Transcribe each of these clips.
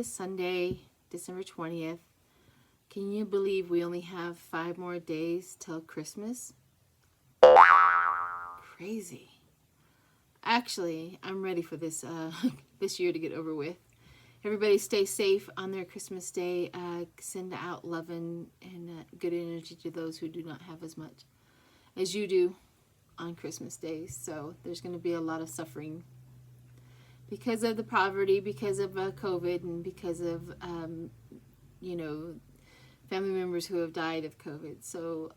is Sunday, December 20th. Can you believe we only have 5 more days till Christmas? Crazy. Actually, I'm ready for this this year to get over with. Everybody stay safe on their Christmas day. Send out love and good energy to those who do not have as much as you do on Christmas days. So there's going to be a lot of suffering because of the poverty, because of COVID, and because of, family members who have died of COVID. So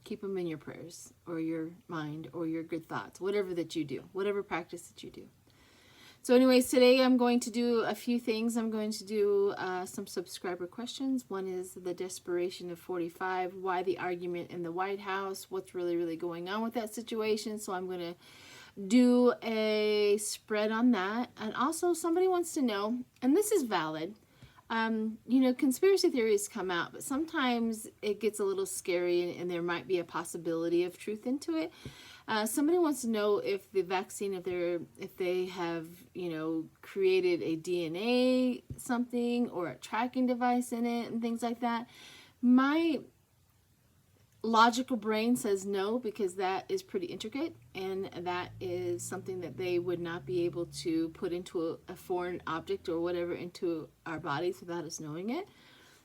keep them in your prayers or your mind or your good thoughts, whatever that you do, whatever practice that you do. So anyways, today I'm going to do a few things. I'm going to do some subscriber questions. One is the desperation of 45, why the argument in the White House, what's really, really going on with that situation. So I'm going to do a spread on that. And also somebody wants to know, and this is valid, conspiracy theories come out, but sometimes it gets a little scary and there might be a possibility of truth into it. Somebody wants to know if the vaccine, if they have, created a DNA something or a tracking device in it and things like that. My logical brain says no, because that is pretty intricate and that is something that they would not be able to put into a foreign object or whatever into our bodies without us knowing it.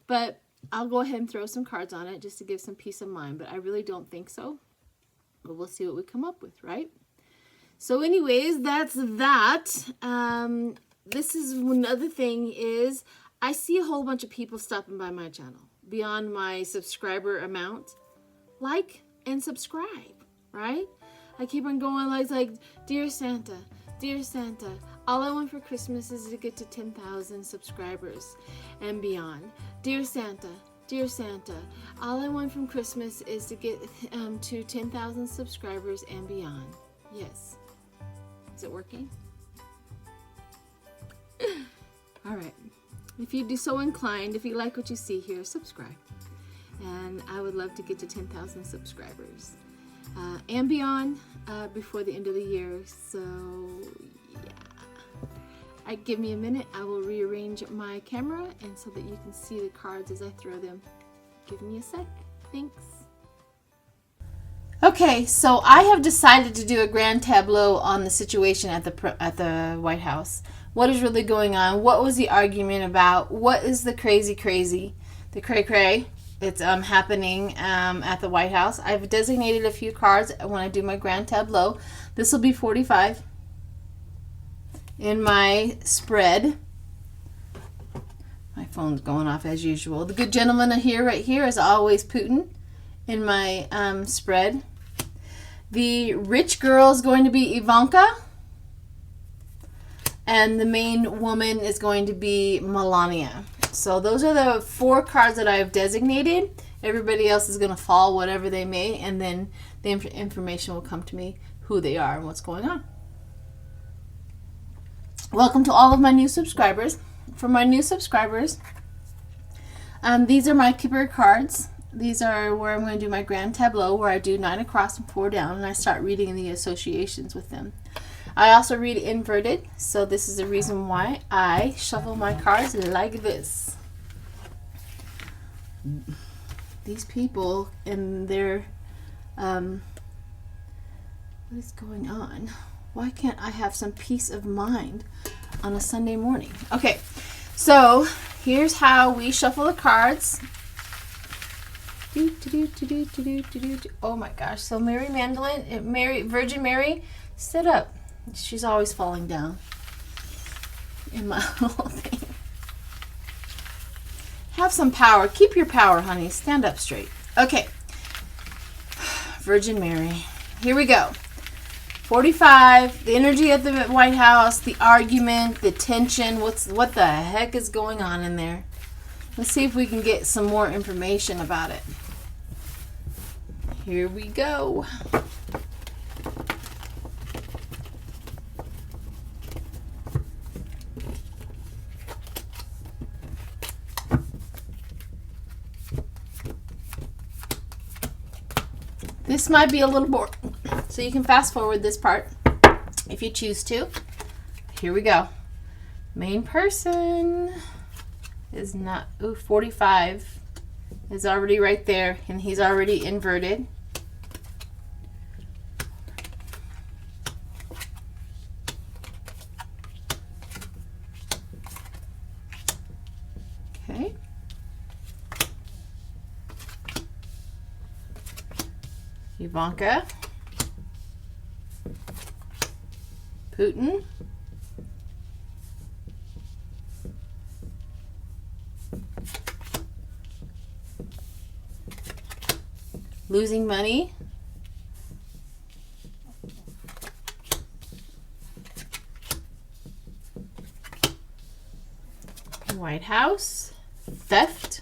But I'll go ahead and throw some cards on it just to give some peace of mind, but I really don't think so. But we'll see what we come up with, right? So anyways, that's that. This is another thing is I see a whole bunch of people stopping by my channel beyond my subscriber amount. Like and subscribe, right? I keep on going like, dear Santa, all I want for Christmas is to get to 10,000 subscribers and beyond. Dear Santa, all I want from Christmas is to get to 10,000 subscribers and beyond. Yes. Is it working? All right. If you do so inclined, if you like what you see here, subscribe. And I would love to get to 10,000 subscribers and beyond before the end of the year. So, yeah. Give me a minute. I will rearrange my camera and so that you can see the cards as I throw them. Give me a sec. Thanks. Okay, so I have decided to do a grand tableau on the situation at the White House. What is really going on? What was the argument about? What is the crazy, the cray-cray that's happening at the White House? I've designated a few cards when I do my grand tableau. This will be 45 in my spread. My phone's going off as usual. The good gentleman right here is always Putin in my spread. The rich girl is going to be Ivanka. And the main woman is going to be Melania. So those are the 4 cards that I've designated. Everybody else is going to fall whatever they may. And then the information will come to me, who they are and what's going on. Welcome to all of my new subscribers. For my new subscribers, these are my Kipper cards. These are where I'm going to do my grand tableau, where I do 9 across and 4 down, and I start reading the associations with them. I also read inverted, so this is the reason why I shuffle my cards like this. These people and their what is going on? Why can't I have some peace of mind on a Sunday morning? Okay, so here's how we shuffle the cards. Oh my gosh! So Virgin Mary, sit up. She's always falling down in my little thing. Have some power. Keep your power, honey. Stand up straight. Okay. Virgin Mary. Here we go. 45, the energy at the White House, the argument, the tension. What the heck is going on in there? Let's see if we can get some more information about it. Here we go. This might be a little boring, so you can fast forward this part if you choose to. Here we go. Main person is not, 45 is already right there, and he's already inverted. Okay. Ivanka. Putin. Losing money. White House. Theft.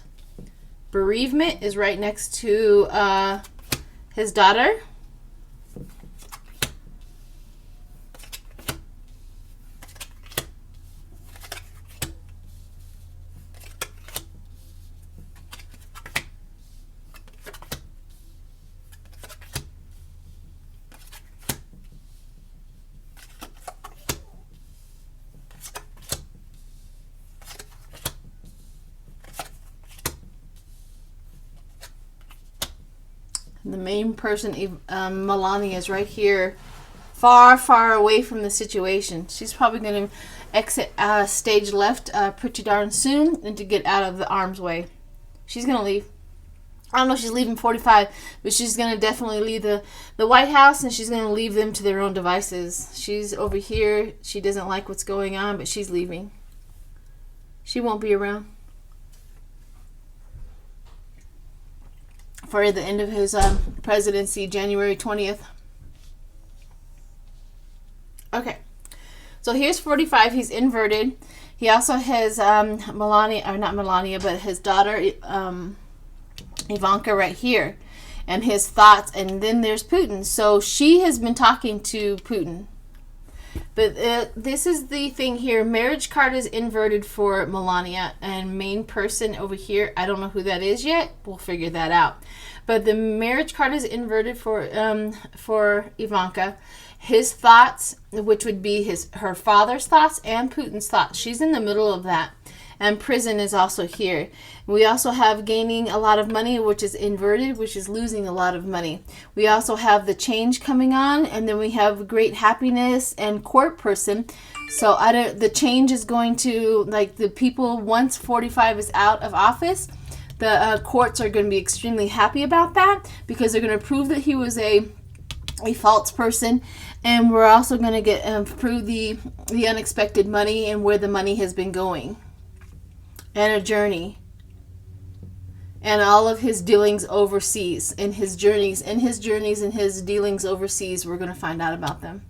Bereavement is right next to his daughter. The main person, Melania, is right here, far, far away from the situation. She's probably going to exit stage left pretty darn soon and to get out of the arm's way. She's going to leave. I don't know if she's leaving 45, but she's going to definitely leave the White House, and she's going to leave them to their own devices. She's over here. She doesn't like what's going on, but she's leaving. She won't be around for the end of his presidency, January 20th. Okay, so here's 45. He's inverted. He also has Melania, or not Melania, but his daughter Ivanka right here, and his thoughts. And then there's Putin. So she has been talking to Putin. But this is the thing here. Marriage card is inverted for Melania, and main person over here, I don't know who that is yet. We'll figure that out. But the marriage card is inverted for Ivanka. His thoughts, which would be her father's thoughts and Putin's thoughts. She's in the middle of that. And prison is also here. We also have gaining a lot of money, which is inverted, which is losing a lot of money. We also have the change coming on, and then we have great happiness and court person. So the change is going to, like, the people, once 45 is out of office, the courts are going to be extremely happy about that, because they're going to prove that he was a false person. And we're also going to get prove the unexpected money and where the money has been going. And a journey. And all of his dealings overseas. And his journeys and his dealings overseas. We're going to find out about them.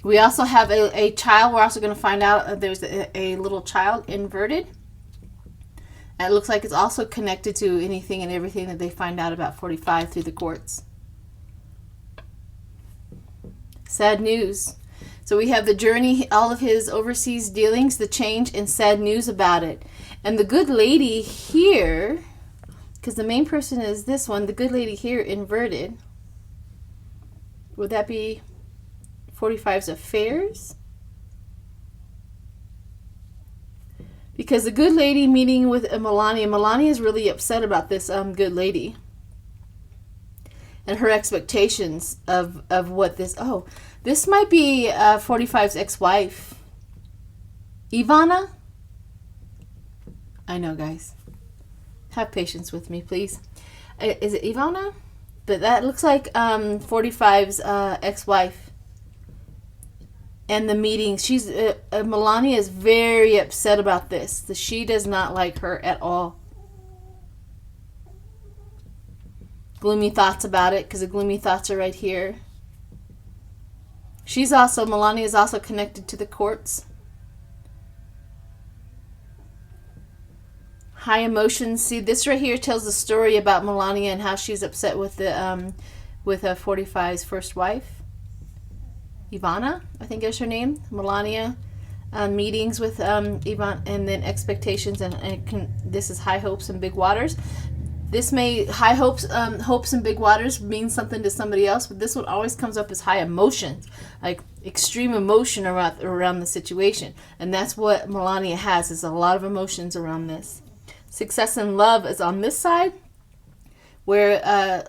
We also have a child. We're also going to find out there's a little child inverted. And it looks like it's also connected to anything and everything that they find out about 45 through the courts. Sad news. So we have the journey, all of his overseas dealings, the change, and sad news about it. And the good lady here, because the main person is this one, the good lady here inverted. Would that be 45's affairs? Because the good lady meeting with Melania. Melania is really upset about this good lady. And her expectations of what this... Oh, this might be 45's ex-wife. Ivana? I know, guys. Have patience with me, please. Is it Ivana? But that looks like 45's ex-wife. And the meeting. She's Melania is very upset about this. She does not like her at all. Gloomy thoughts about it, because the gloomy thoughts are right here. Melania is also connected to the courts. High emotions. See, this right here tells the story about Melania and how she's upset with the with 45's first wife, Ivana, I think is her name. Melania. Meetings with Ivan, and then expectations, and this is high hopes and big waters. This may, high hopes and big waters mean something to somebody else, but this one always comes up as high emotions. Like, extreme emotion around the situation. And that's what Melania has, is a lot of emotions around this. Success and love is on this side, where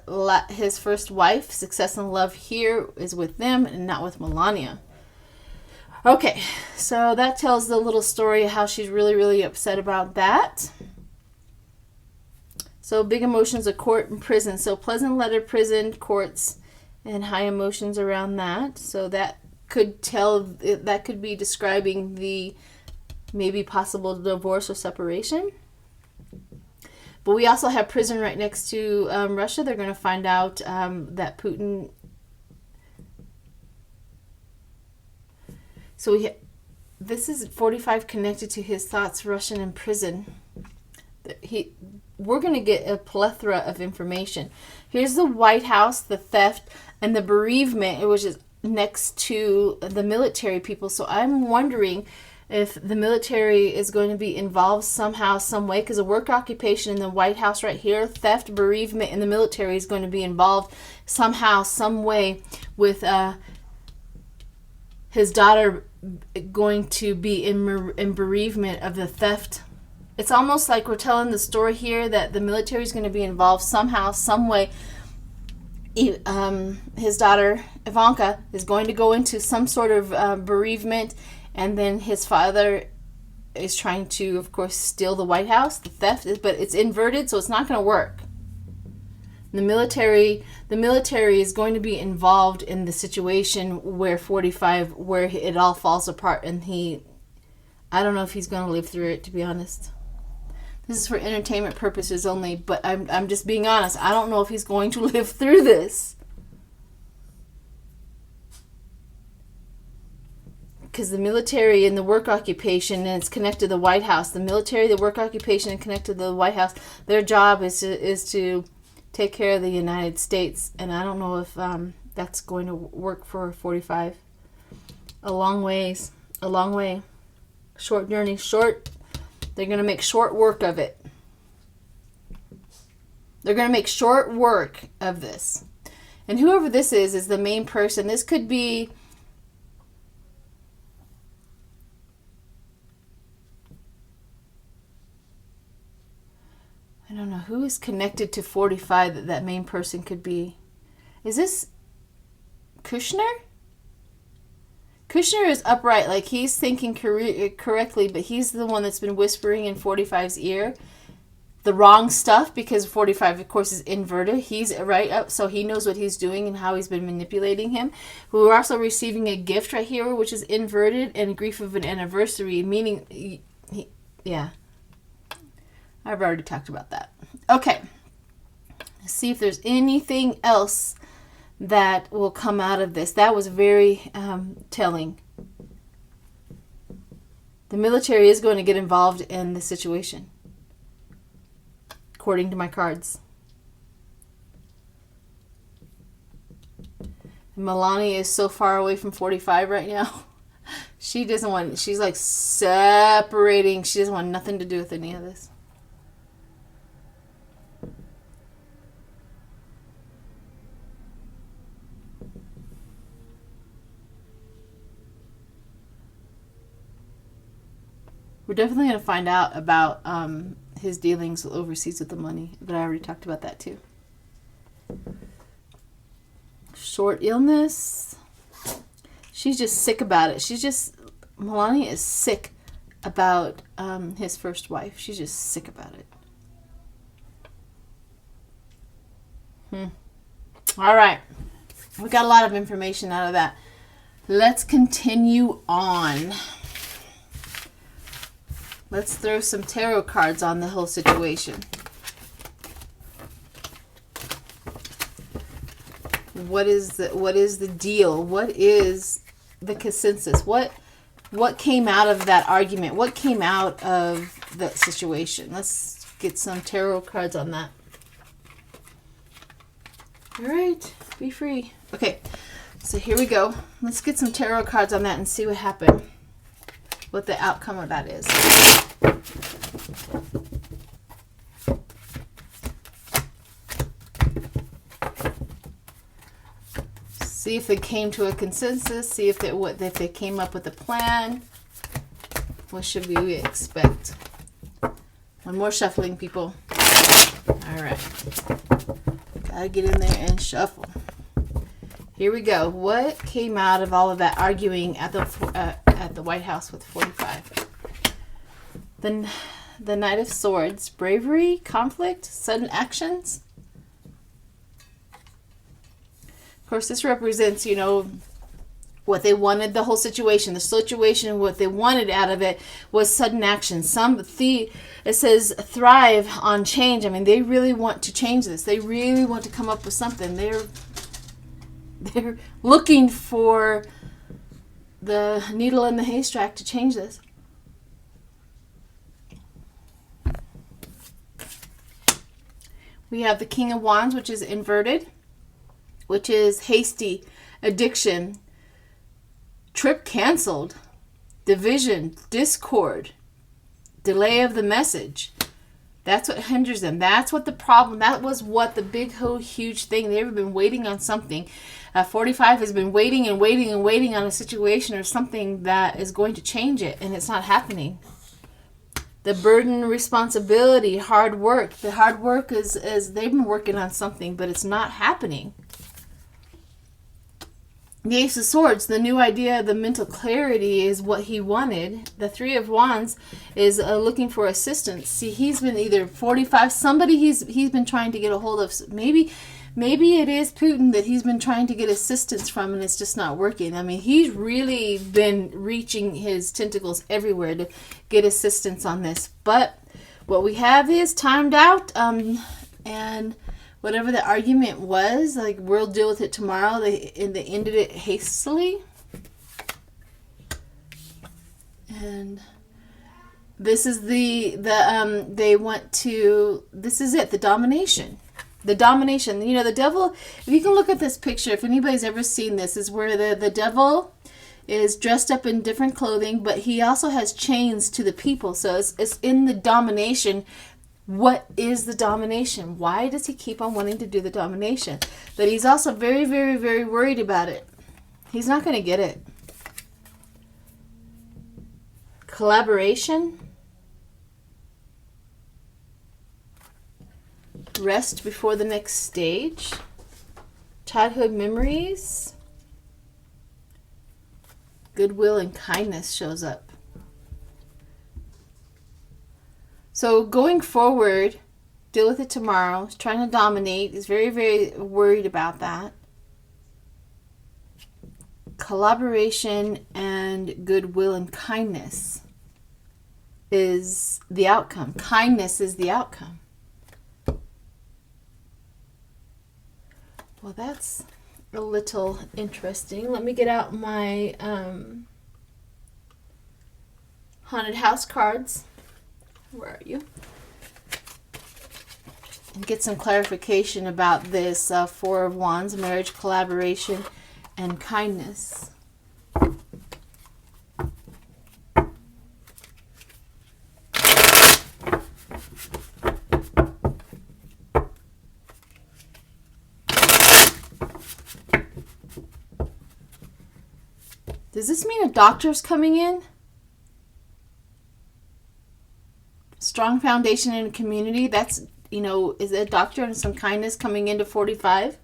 his first wife, success and love here, is with them and not with Melania. Okay, so that tells the little story of how she's really, really upset about that. So big emotions of court and prison. So pleasant letter, prison, courts, and high emotions around that. So that could be describing the maybe possible divorce or separation. But we also have prison right next to Russia. They're going to find out that Putin... So this is 45 connected to his thoughts, Russian in prison. We're going to get a plethora of information. Here's the White House, the theft, and the bereavement, which is next to the military people. So I'm wondering if the military is going to be involved somehow, some way, because a work occupation in the White House right here, theft, bereavement, and the military is going to be involved somehow, some way, with his daughter going to be in bereavement of the theft. It's almost like we're telling the story here that the military is going to be involved somehow, some way. His daughter, Ivanka, is going to go into some sort of bereavement, and then his father is trying to, of course, steal the White House, the theft, but it's inverted, so it's not going to work. The military is going to be involved in the situation where it all falls apart, and I don't know if he's going to live through it, to be honest. This is for entertainment purposes only, but I'm just being honest. I don't know if he's going to live through this. Because the military and the work occupation, and it's connected to the White House. The military, the work occupation, and connected to the White House. Their job is to take care of the United States, and I don't know if that's going to work for 45. A long way. Short journey, they're going to make short work of it. They're going to make short work of this. And whoever this is the main person. This could be... I don't know who is connected to 45 that main person could be. Is this Kushner? Kushner is upright, like he's thinking correctly, but he's the one that's been whispering in 45's ear the wrong stuff, because 45, of course, is inverted. He's right up, so he knows what he's doing and how he's been manipulating him. We're also receiving a gift right here, which is inverted, and grief of an anniversary, meaning, yeah. I've already talked about that. Okay. Let's see if there's anything else that will come out of this. That was very telling. The military is going to get involved in the situation, according to my cards. Melania is so far away from 45 right now. She's like separating. She doesn't want nothing to do with any of this. We're definitely going to find out about his dealings overseas with the money, but I already talked about that too. Short illness. She's just sick about it. Melania is sick about his first wife. She's just sick about it. All right. We got a lot of information out of that. Let's continue on. Let's throw some tarot cards on the whole situation. What is the deal? What is the consensus? What came out of that argument? What came out of that situation? Let's get some tarot cards on that. All right, be free. Okay, so here we go. Let's get some tarot cards on that and see what happened. What the outcome of that is. See if they came to a consensus. See if they came up with a plan. What should we expect? One more shuffling, people. All right. Gotta get in there and shuffle. Here we go. What came out of all of that arguing at the White House with 45? The Knight of Swords. Bravery, conflict, sudden actions. Of course, this represents, you know, what they wanted, the whole situation. The situation, what they wanted out of it was sudden action. It says thrive on change. I mean, they really want to change this. They really want to come up with something. They're looking for the needle in the haystack to change this. We have the King of Wands, which is inverted, which is hasty, addiction, trip canceled, division, discord, delay of the message. That's what hinders them. That's what the problem, that was what the big, huge thing. They've been waiting on something. 45 has been waiting and waiting and waiting on a situation or something that is going to change it, and it's not happening. The burden, responsibility, hard work. The hard work is they've been working on something, but it's not happening. The Ace of Swords, the new idea, the mental clarity is what he wanted. The Three of Wands is looking for assistance. See, he's been either 45, somebody he's been trying to get a hold of. Maybe it is Putin that he's been trying to get assistance from, and it's just not working. I mean, he's really been reaching his tentacles everywhere to get assistance on this. But what we have is timed out, and whatever the argument was, like, we'll deal with it tomorrow. They ended it hastily. And this is they want to, this is it, the domination. The domination. You know, the devil, if you can look at this picture, if anybody's ever seen this, is where the devil is dressed up in different clothing, but he also has chains to the people. So it's in the domination. What is the domination? Why does he keep on wanting to do the domination? But he's also very, very, very worried about it. He's not going to get it. Collaboration. Rest before the next stage. Childhood memories. Goodwill and kindness shows up. So going forward, deal with it tomorrow. He's trying to dominate. He's very, very worried about that. Collaboration and goodwill and kindness is the outcome. Kindness is the outcome. Well, that's a little interesting. Let me get out my haunted house cards. Where are you? And get some clarification about this Four of Wands, marriage, collaboration, and kindness. Does this mean a doctor's coming in? Strong foundation in a community. That's, you know, is a doctor and some kindness coming into 45?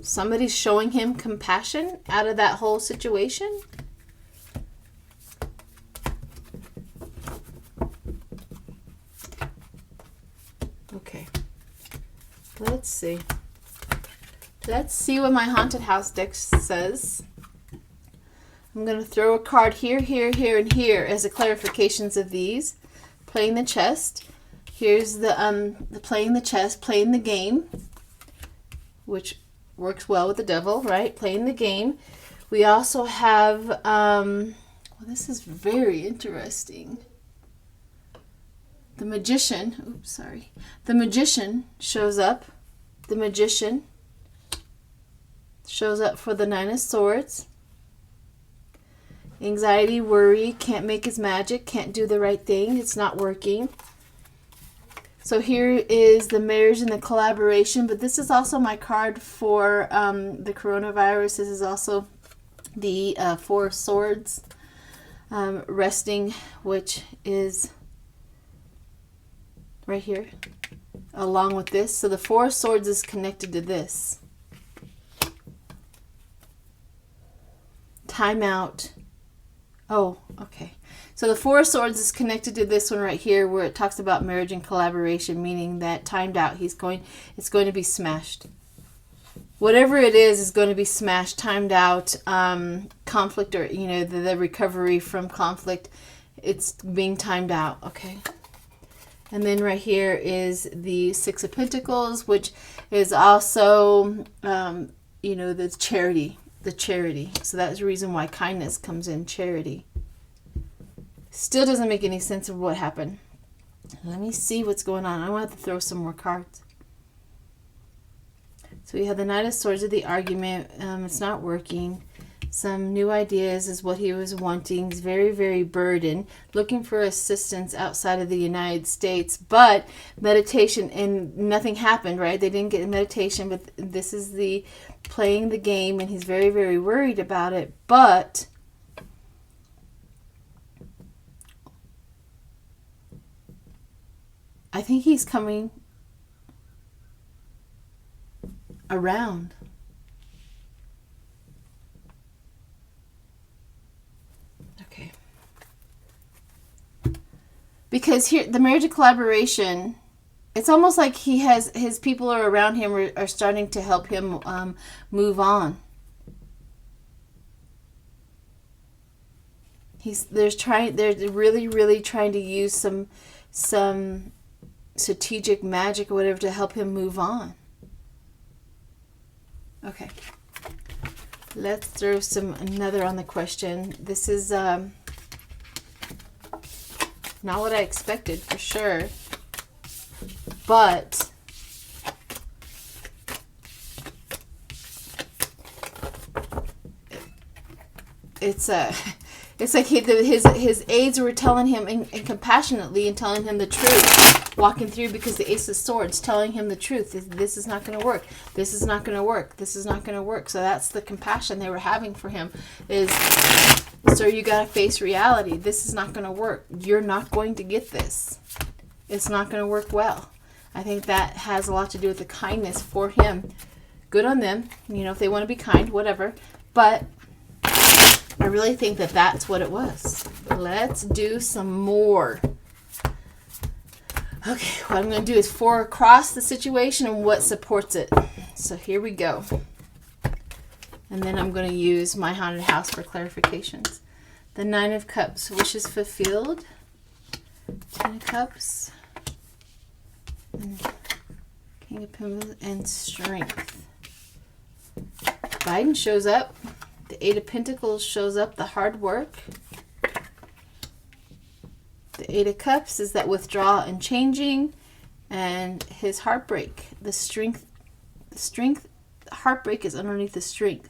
Somebody's showing him compassion out of that whole situation. Okay. Let's see. Let's see what my haunted house deck says. I'm going to throw a card here, here, here, and here as the clarifications of these. Playing the chest. Here's the playing the chess, playing the game, which works well with the devil, right? Playing the game. We also have, well, this is very interesting. The Magician, oops, sorry. The Magician shows up. The Magician shows up for the Nine of Swords. Anxiety, worry, can't make his magic, can't do the right thing, it's not working. So here is the marriage and the collaboration, but this is also my card for the coronavirus. This is also the Four of Swords resting, which is right here, along with this. So the Four of Swords is connected to this. Time out. Oh, okay. So the Four of Swords is connected to this one right here, where it talks about marriage and collaboration, meaning that timed out, it's going to be smashed. Whatever it is going to be smashed, timed out, conflict, or, you know, the recovery from conflict, it's being timed out, okay? And then right here is the Six of Pentacles, which is also, you know, the charity. So that's the reason why kindness comes in, charity. Still doesn't make any sense of what happened. Let me see what's going on. I want to throw some more cards. So we have the Knight of Swords of the argument. It's not working. Some new ideas is what he was wanting. He's very, very burdened, looking for assistance outside of the United States. But meditation, and nothing happened, right? They didn't get meditation, but this is the playing the game, and he's very, very worried about it. But I think he's coming around. Okay. Because here, the marriage of collaboration, it's almost like he has, his people are around him are starting to help him move on. They're really, really trying to use some strategic magic or whatever to help him move on. Okay, let's throw another on the question. This is not what I expected, for sure, but it's like his aides were telling him and compassionately and telling him the truth, walking through, because the Ace of Swords telling him the truth. This is not going to work. This is not going to work. This is not going to work. So that's the compassion they were having for him, is, sir, you got to face reality. This is not going to work. You're not going to get this. It's not going to work well. I think that has a lot to do with the kindness for him. Good on them. You know, if they want to be kind, whatever. But I really think that that's what it was. Let's do some more. Okay, what I'm going to do is forecross the situation and what supports it. So here we go. And then I'm going to use my haunted house for clarifications. The Nine of Cups, wishes fulfilled. Ten of Cups. And King of Pentacles and Strength. Biden shows up. The Eight of Pentacles shows up, the hard work. The Eight of Cups is that withdrawal and changing, and his heartbreak. The strength, heartbreak is underneath the strength.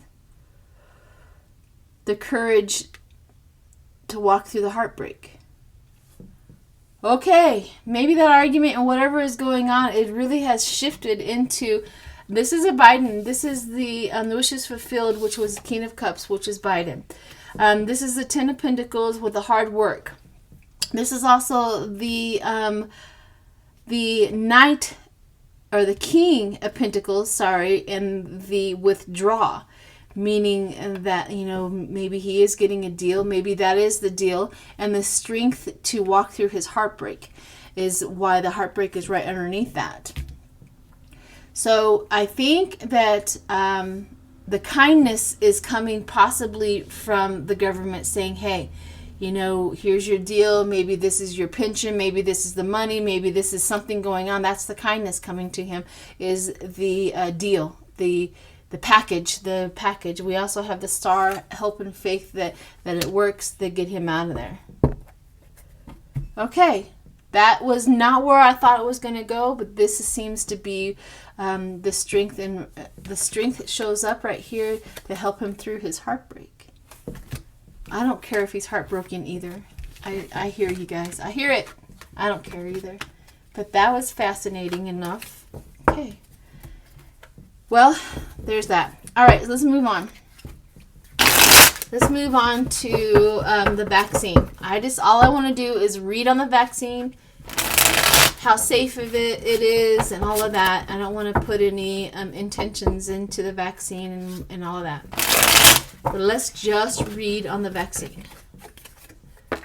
The courage to walk through the heartbreak. Okay, maybe that argument and whatever is going on, it really has shifted into, this is a Biden. This is the wishes fulfilled, which was King of Cups, which is Biden. This is the Ten of Pentacles with the hard work. This is also the Knight, or the King of Pentacles, sorry, and the withdraw, meaning that, you know, maybe he is getting a deal. Maybe that is the deal. And the strength to walk through his heartbreak is why the heartbreak is right underneath that. So I think that the kindness is coming possibly from the government saying, hey, you know, here's your deal. Maybe this is your pension. Maybe this is the money. Maybe this is something going on. That's the kindness coming to him, is the deal, the package. We also have the Star, hope and faith that it works, that get him out of there. Okay. That was not where I thought it was going to go, but this seems to be the strength, and the strength shows up right here to help him through his heartbreak. I don't care if he's heartbroken either. I hear you guys. I hear it. I don't care either. But that was fascinating enough. Okay. Well, there's that. All right, let's move on. Let's move on to the vaccine. All I want to do is read on the vaccine, how safe of it is, and all of that. I don't want to put any intentions into the vaccine and all of that. But let's just read on the vaccine. Okay.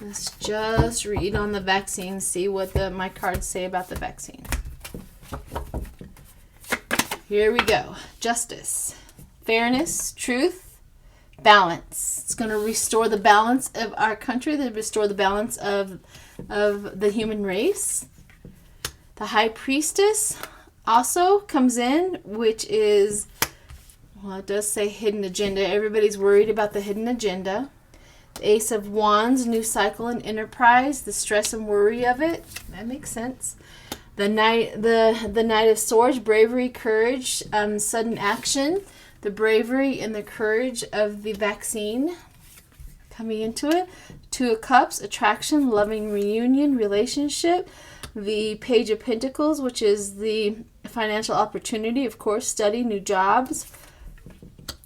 Let's just read on the vaccine, see what my cards say about the vaccine. Here we go. Justice, fairness, truth, balance. It's going to restore the balance of our country, to restore the balance of the human race. The High Priestess also comes in, which is, well, it does say hidden agenda. Everybody's worried about the hidden agenda. The Ace of Wands, new cycle and enterprise, the stress and worry of it. That makes sense. The Knight of Swords, bravery, courage, sudden action. The bravery and the courage of the vaccine coming into it. Two of Cups, attraction, loving reunion, relationship. The Page of Pentacles, which is the financial opportunity, of course, study, new jobs.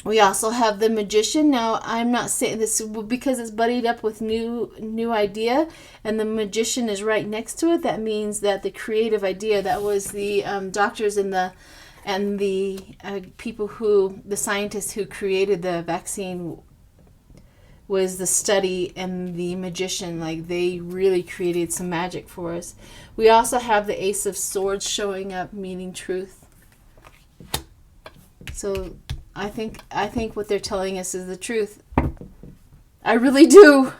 We also have the Magician. Now, I'm not saying this because it's buddied up with new idea, and the Magician is right next to it. That means that the creative idea, that was the doctors and the people the scientists who created the vaccine, was the study and the Magician. Like, they really created some magic for us. We also have the Ace of Swords showing up, meaning truth. So I think what they're telling us is the truth. I really do.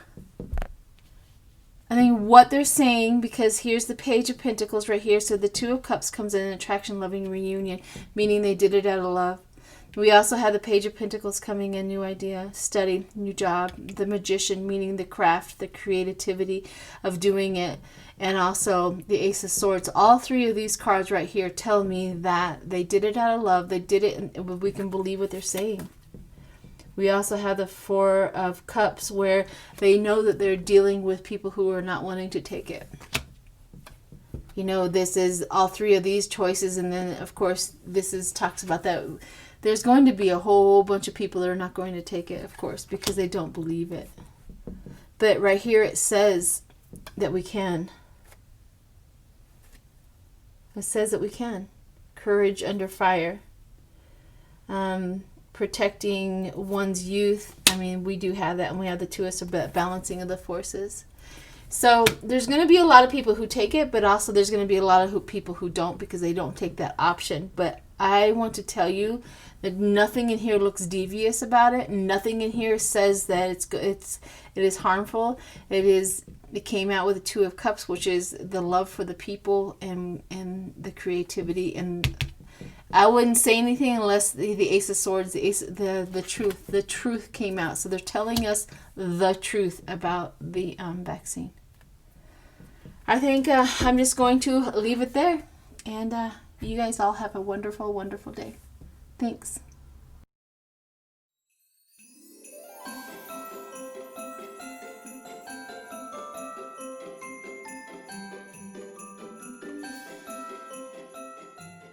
I think what they're saying, because here's the Page of Pentacles right here. So the Two of Cups comes in, attraction, loving, reunion, meaning they did it out of love. We also have the Page of Pentacles coming in, new idea, study, new job. The Magician, meaning the craft, the creativity of doing it. And also the Ace of Swords. All three of these cards right here tell me that they did it out of love. They did it, and we can believe what they're saying. We also have the Four of Cups, where they know that they're dealing with people who are not wanting to take it. You know, this is all three of these choices, and then, of course, talks about that. There's going to be a whole bunch of people that are not going to take it, of course, because they don't believe it. But right here it says that we can. It says that we can. Courage under fire. Protecting one's youth. I mean, we do have that, and we have the Two of balancing of the forces. So there's going to be a lot of people who take it, but also there's going to be a lot of people who don't, because they don't take that option. But I want to tell you that nothing in here looks devious about it. Nothing in here says that it is harmful. It came out with the Two of Cups, which is the love for the people and the creativity. And I wouldn't say anything unless the Ace of Swords, the truth came out. So they're telling us the truth about the vaccine. I think I'm just going to leave it there. And you guys all have a wonderful, wonderful day. Thanks.